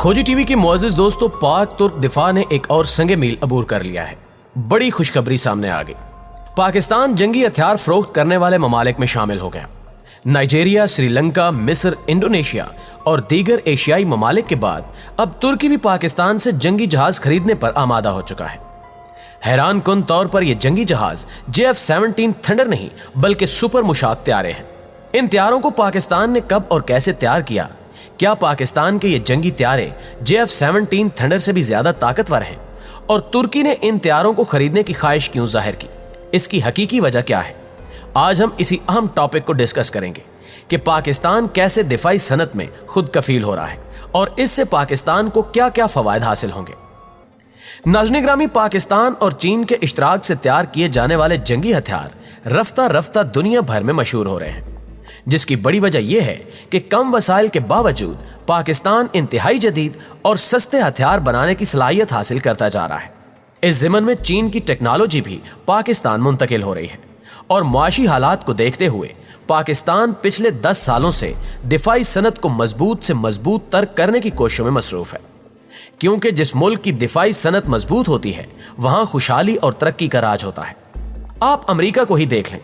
खोजी टीवी के मुअज़्ज़िज़ दोस्तों, पाक तुर्क दिफा ने एक और संगे मील अबूर कर लिया है। बड़ी खुशखबरी सामने आ गई। पाकिस्तान जंगी हथियार फरोख्त करने वाले ममालिक में शामिल हो गया। नाइजीरिया, श्रीलंका, मिस्र, इंडोनेशिया और दीगर एशियाई ममालिक के बाद अब तुर्की भी पाकिस्तान से जंगी जहाज खरीदने पर आमादा हो चुका है। हैरान कुन तौर पर यह जंगी जहाज JF-17 थंडर नहीं बल्कि सुपर मुशाक त्यारे हैं। इन त्यारों को पाकिस्तान ने कब और कैसे तैयार किया? क्या पाकिस्तान के ये जंगी त्यारे JF-17 थंडर से भी ज्यादा ताकतवर हैं? और तुर्की ने इन त्यारों को खरीदने की ख्वाहिश क्यों जाहिर की? इसकी हकीकी वजह क्या है? आज हम इसी अहम टॉपिक को डिस्कस करेंगे कि पाकिस्तान कैसे दिफाई सनत में खुद कफील हो रहा है और इससे पाकिस्तान को क्या क्या फवायद हासिल होंगे। नाज़रीन ग्रामी, पाकिस्तान और चीन के इश्तराक से तैयार किए जाने वाले जंगी हथियार रफ्ता रफ्ता दुनिया भर में मशहूर हो रहे हैं, जिसकी बड़ी वजह यह है कि कम वसाइल के बावजूद पाकिस्तान इंतहाई जदीद और सस्ते हथियार बनाने की सलाहियत हासिल करता जा रहा है। इस ज़िमन में चीन की टेक्नोलॉजी भी पाकिस्तान मुंतकिल हो रही है और मुआशी हालात को देखते हुए पाकिस्तान पिछले 10 सालों से दिफाई सनत को मजबूत से मजबूत तर करने की कोशिशों में मसरूफ है, क्योंकि जिस मुल्क की दिफाई सनत मजबूत होती है वहां खुशहाली और तरक्की का राज होता है। आप अमेरिका को ही देख लें,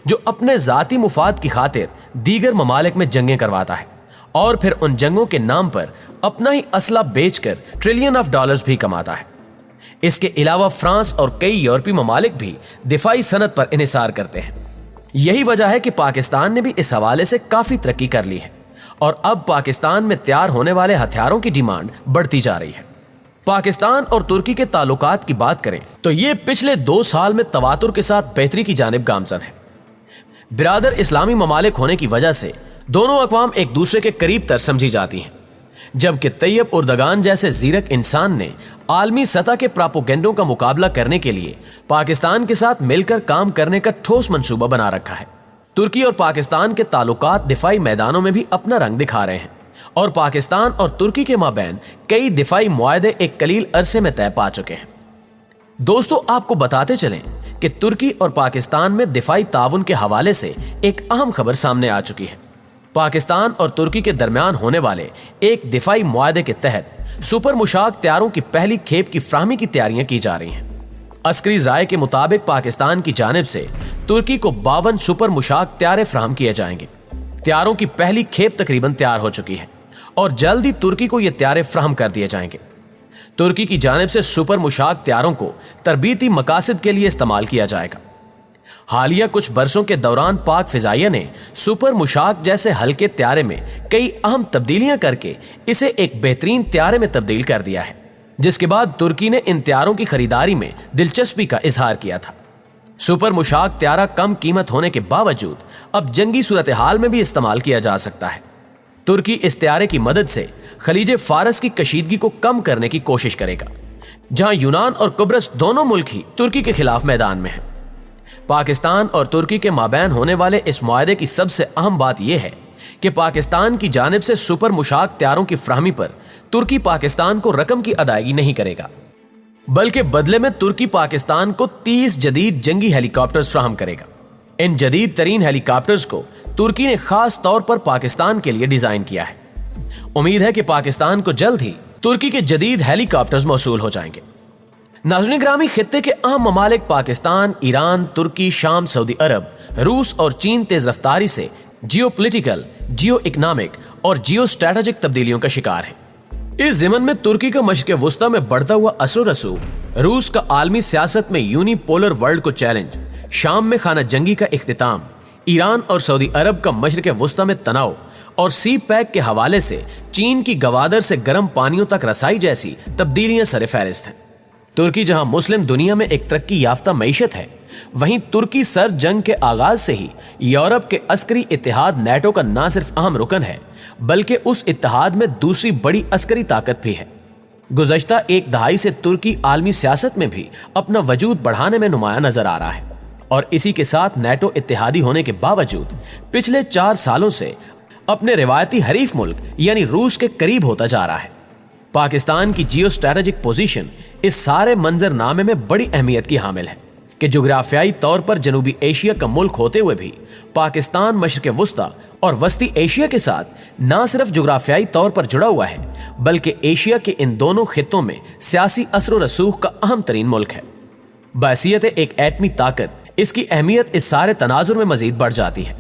जो अपने जाती मुफाद की खातिर दीगर ममालिक में जंगें करवाता है और फिर उन जंगों के नाम पर अपना ही असला बेचकर ट्रिलियन ऑफ डॉलर्स भी कमाता है। इसके अलावा फ्रांस और कई यूरोपीय ममालिक भी दिफाई सनत पर इन्हिसार करते हैं। यही वजह है कि पाकिस्तान ने भी इस हवाले से काफी तरक्की कर ली है और अब पाकिस्तान में तैयार होने वाले हथियारों की डिमांड बढ़ती जा रही है। पाकिस्तान और तुर्की के ताल्लुकात की बात करें तो ये पिछले 2 साल में तवातुर के साथ बेहतरी की जानिब गामजन है। बिरादर इस्लामी ममालिक होने की वजह से दोनों अक़वाम एक दूसरे के करीब तर समझी जाती हैं, जबकि तैयब उर्दगान जैसे ज़ीरक इंसान ने आलमी सतह के प्रोपेगेंडों का मुकाबला करने के लिए पाकिस्तान के साथ मिलकर काम करने का ठोस मंसूबा बना रखा है। तुर्की और पाकिस्तान के ताल्लुकात दिफाई मैदानों में भी अपना रंग दिखा रहे हैं और पाकिस्तान और तुर्की के माबैन कई दिफाई मुआहदे एक कलील अरसे में तय पा चुके हैं। दोस्तों, आपको बताते चलें कि तुर्की और पाकिस्तान में दिफाई ताउन के हवाले से एक अहम खबर सामने आ चुकी है। पाकिस्तान और तुर्की के दरमियान होने वाले एक दिफाई मुआहदे के तहत सुपर मुशाक त्यारों की पहली खेप की फ्राहमी की तैयारियां की जा रही हैं। अस्करी राय के मुताबिक पाकिस्तान की जानिब से तुर्की को 52 सुपर मुशाक त्यारे फ्राहम किए जाएंगे। त्यारों की पहली खेप तकरीबन तैयार हो चुकी है और जल्द ही तुर्की को ये त्यारे फ्राहम कर दिए जाएंगे। तुर्की की जानिब से सुपर मुशाक त्यारों को तरबीती मकासद के लिए इस्तेमाल किया जाएगा। हालिया कुछ बरसों के दौरान पाक फिजाइया ने सुपर मुशाक जैसे हल्के त्यारे में कई अहम तब्दीलियां करके इसे एक बेहतरीन त्यारे में तब्दील कर दिया है, जिसके बाद तुर्की ने इन त्यारों की खरीदारी में दिलचस्पी का इजहार किया था। सुपर मुशाक त्यारा कम कीमत होने के बावजूद अब जंगी सूरत हाल में भी इस्तेमाल किया जा सकता है। तुर्की इस त्यारे की मदद से खलीज फारस की कशीदगी को कम करने की कोशिश करेगा, जहां यूनान और कुब्रस दोनों मुल्क ही तुर्की के खिलाफ मैदान में हैं। पाकिस्तान और तुर्की के माबैन होने वाले इस मुआहदे की सबसे अहम बात यह है कि पाकिस्तान की जानिब से सुपर मुशाक त्यारों की फ्राहमी पर तुर्की पाकिस्तान को रकम की अदायगी नहीं करेगा, बल्कि बदले में तुर्की पाकिस्तान को 30 जदीद जंगी हेलीकॉप्टर्स फ्राहम करेगा। इन जदीद तरीन हेलीकॉप्टर्स को तुर्की ने खास तौर पर पाकिस्तान के लिए डिजाइन किया है। उम्मीद है कि पाकिस्तान को जल्द ही तुर्की के जदीद हेलीकॉप्टर्स मौसूल हो जाएंगे। नाज़रीन ग्रामी, खित्ते के अहम ममालिक पाकिस्तान, ईरान, तुर्की, शाम, सऊदी अरब, रूस और चीन तेज रफ्तारी से जियो पोलिटिकल, जियो इकनॉमिक और जियो स्ट्रैटेजिक तब्दीलियों का शिकार है। इस ज़िमन में तुर्की का मशरिक़ वुस्ता में बढ़ता हुआ असर रसूख, रूस का आलमी सियासत में यूनिपोलर वर्ल्ड को चैलेंज, शाम में खाना जंगी का इख्तिताम, ईरान और सऊदी अरब का मशरिक़ वुस्ता में तनाव और सी पैक के हवाले से चीन की गवादर से गर्म पानियों तक रसाई जैसी तब्दीलियां सरफहरिस्त हैं। तुर्की जहां मुस्लिम दुनिया में एक तरक्की याफ्ता मईशत है, वहीं तुर्की सर जंग के आगाज से ही यूरोप के अस्करी इत्तेहाद नेटो का न सिर्फ अहम रुकन है, बल्कि उस इत्तेहाद में दूसरी बड़ी अस्करी ताकत भी है। गुज़श्ता एक दहाई से तुर्की आलमी सियासत में भी अपना वजूद बढ़ाने में नुमाया नजर आ रहा है और इसी के साथ नेटो इत्तेहादी होने के बावजूद पिछले 4 सालों से अपने रिवायती हरीफ मुल्क यानी रूस के करीब होता जा रहा है। पाकिस्तान की जियो स्ट्रैटेजिक पोजीशन इस सारे मंजरनामे में बड़ी अहमियत की हामिल है कि जोग्राफियाई तौर पर जनूबी एशिया का मुल्क होते हुए भी पाकिस्तान मशरिक़ वुस्ता और वस्ती एशिया के साथ न सिर्फ जुग्राफियाई तौर पर जुड़ा हुआ है बल्कि एशिया के इन दोनों खित्तों में सियासी असर व रसूख का अहम तरीन मुल्क है। बहैसियत एक एटमी ताकत इसकी अहमियत इस सारे तनाजुर में मजीद बढ़ जाती है।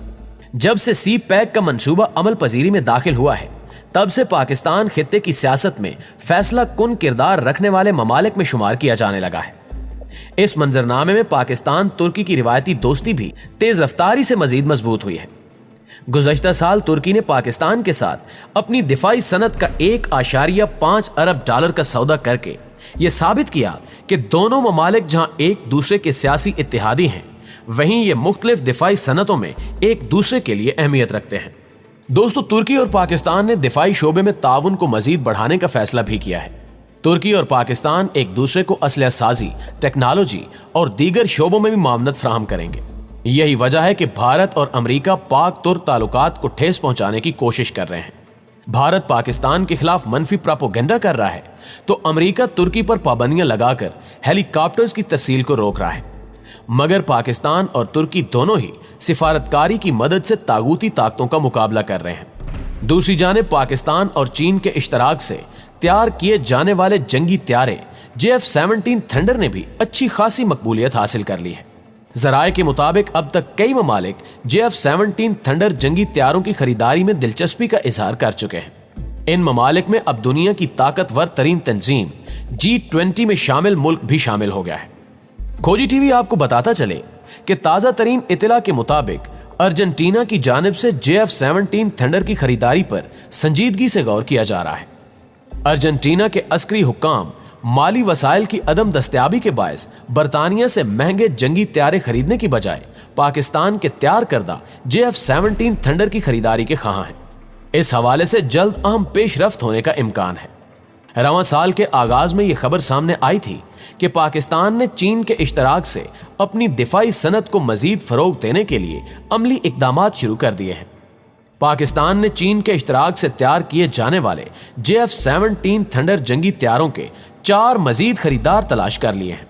जब से सी पैक का मंसूबा अमल पजीरी में दाखिल हुआ है तब से पाकिस्तान खित्ते की सियासत में फैसला कुन किरदार रखने वाले ममालिक में शुमार किया जाने लगा है। इस मंजरनामे में पाकिस्तान तुर्की की रिवायती दोस्ती भी तेज रफ्तारी से मजीद मजबूत हुई है। गुज़श्ता साल तुर्की ने पाकिस्तान के साथ अपनी दिफाई सनत का 1.5 अरब डॉलर का सौदा करके ये साबित किया कि दोनों ममालिक जहां एक दूसरे के सियासी इत्तेहादी हैं वहीं ये मुख्तलिफ दिफाई सनतों में एक दूसरे के लिए अहमियत रखते हैं। दोस्तों, तुर्की और पाकिस्तान ने दिफाई शोबे में ताउन को मजीद बढ़ाने का फैसला भी किया है। तुर्की और पाकिस्तान एक दूसरे को असलहा साजी, टेक्नोलॉजी और दीगर शोबों में भी मामनत फराहम करेंगे। यही वजह है कि भारत और अमेरिका पाक तुर्क ताल्लुकात को ठेस पहुंचाने की कोशिश कर रहे हैं। भारत पाकिस्तान के खिलाफ मनफी प्रोपेगेंडा कर रहा है तो अमेरिका तुर्की पर पाबंदियां लगाकर हेलीकॉप्टर्स की तरसील को रोक रहा है। मगर पाकिस्तान और तुर्की दोनों ही सिफारतकारी की मदद से तागूती ताकतों का मुकाबला कर रहे हैं। दूसरी जानिब पाकिस्तान और चीन के इश्तराक से तैयार किए जाने वाले जंगी त्यारे JF-17 थंडर ने भी अच्छी खासी मकबूलियत हासिल कर ली है। ज़राए के मुताबिक अब तक कई ममालिक JF-17 थंडर जंगी त्यारों की खरीदारी में दिलचस्पी का इजहार कर चुके हैं। इन ममालिक में अब दुनिया की ताकतवर तरीन तंजीम G20 में शामिल मुल्क भी शामिल हो गया है। खोजी टीवी आपको बताता चले कि ताज़ा तरीन इतला के मुताबिक अर्जेंटीना की जानिब से JF-17 थंडर की खरीदारी पर संजीदगी से गौर किया जा रहा है। अर्जेंटीना के अस्करी हुक्काम माली वसाइल की अदम दस्तयाबी के बायस बरतानिया से महंगे जंगी त्यारे खरीदने की बजाय पाकिस्तान के तैयार करदा JF-17 थंडर की खरीदारी के ख्वाह हैं। इस हवाले से जल्द अहम पेशरफ्त होने का इम्कान है। रवां साल के आगाज में यह खबर सामने आई थी कि पाकिस्तान ने चीन के इश्तराक से अपनी दिफाई सनत को मजीद फरोग देने के लिए अमली इकदामात शुरू कर दिए हैं। पाकिस्तान ने चीन के इश्तराक से तैयार किए जाने वाले JF-17 थंडर जंगी त्यारों के 4 मजीद खरीदार तलाश कर लिए हैं।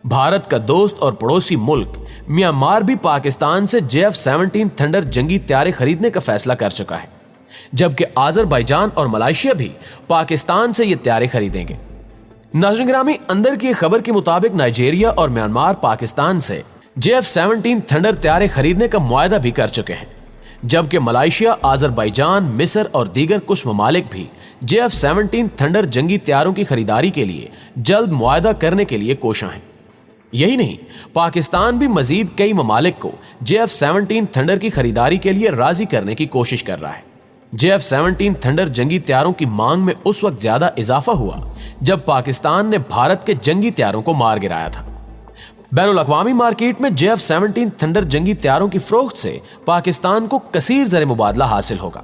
भारत का दोस्त और पड़ोसी मुल्क म्यांमार भी पाकिस्तान से JF-17 थंडर जंगी त्यारे खरीदने का फैसला कर चुका है, जबकि आज़रबाईजान और मलेशिया भी पाकिस्तान से ये त्यारे खरीदेंगे। नाज़रीन गिरामी, अंदर की खबर के मुताबिक नाइजीरिया और म्यांमार पाकिस्तान से JF-17 थंडर त्यारे खरीदने का मुआहदा भी कर चुके हैं, जबकि मलेशिया, आज़रबाईजान, मिस्र और दीगर कुछ ममालिक भी JF-17 थंडर जंगी त्यारों की खरीदारी के लिए जल्द मुआहदा करने के लिए कोशां हैं। यही नहीं, पाकिस्तान भी मजीद कई ममालिक को JF-17 थंडर की खरीदारी के लिए राजी करने की कोशिश कर रहा है। JF-17 थंडर जंगी त्यारों की मांग में उस वक्त ज्यादा इजाफा हुआ जब पाकिस्तान ने भारत के जंगी त्यारों को मार गिराया था। बैनुल अक़वामी मार्केट में JF-17 थंडर जंगी त्यारों की फरोख्त से पाकिस्तान को कसीर ज़र मुबादला हासिल होगा,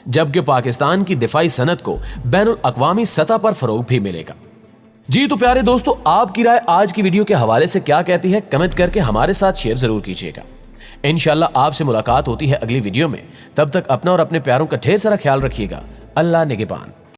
जबकि पाकिस्तान की दिफाई सनत को बैनुल अक़वामी सतह पर फरोग भी मिलेगा। जी तो प्यारे दोस्तों, आपकी राय आज की वीडियो के हवाले से क्या कहती है, कमेंट करके हमारे साथ शेयर जरूर कीजिएगा। इंशाल्लाह आपसे मुलाकात होती है अगली वीडियो में। तब तक अपना और अपने प्यारों का ढेर सारा ख्याल रखिएगा। अल्लाह निगहबान।